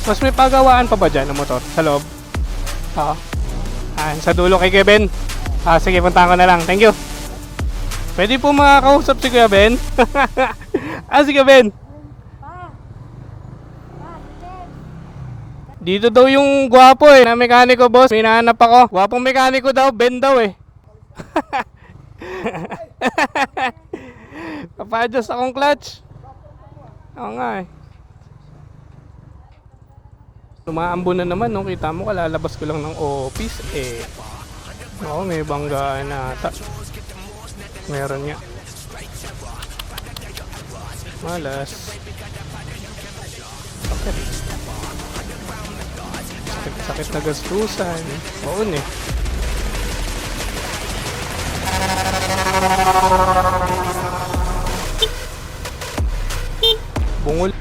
Mas may pagawaan pa ba dyan ng motor sa loob? Oo. Sa dulo kay Kuya Ben. Sige, puntahan ko na lang. Thank you. Pwede po makakausap si Kuya Ben? Si Kuya Ben. Dito daw yung gwapo na mekaniko, boss. May hinahanap ako. Gwapong mekaniko daw, Ben daw Papa-adjust akong clutch. Oo nga Tumaambo na naman, no? Kita mo, kalalabas ko lang ng office, Oo, may banggaan na ata. Meron nga. Malas. Sakit na gastusan. Oo, Bungol.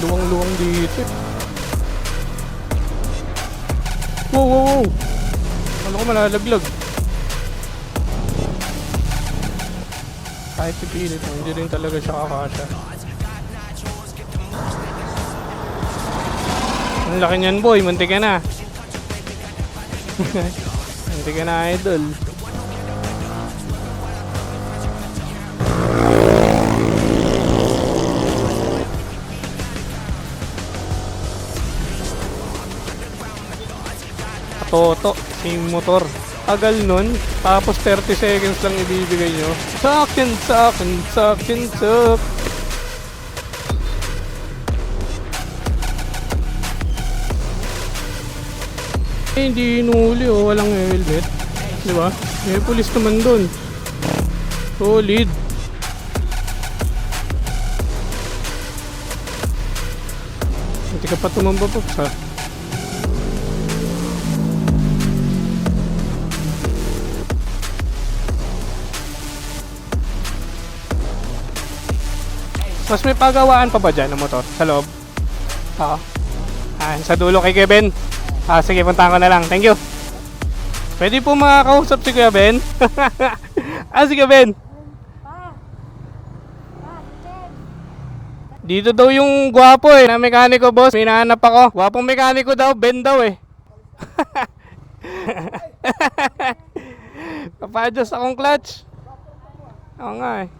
Luwang-luwang dito. Wow. Ano ko malalaglag? Kahit pipilit mo, hindi rin talaga siya kakasya. Ang laki niyan, boy. Munti ka na. Munti ka na, idol. Toto, same motor. Tagal nun, tapos 30 seconds lang ibibigay nyo. Sakin. Hindi inuli walang helmet. Diba? May pulis naman dun. Solid. Hindi ka pa tumambabox ha. Mas may pagawaan pa ba dyan ng motor sa loob? Oo. Sa dulo kay Kuya Ben. Sige, puntahan ko na lang. Thank you. Pwede po makakausap si Kuya Ben? Si Kuya Ben. Dito daw yung gwapo na mekaniko, boss. May hinahanap ako. Gwapong mekaniko daw, Ben daw Papa-adjust akong clutch. Oo nga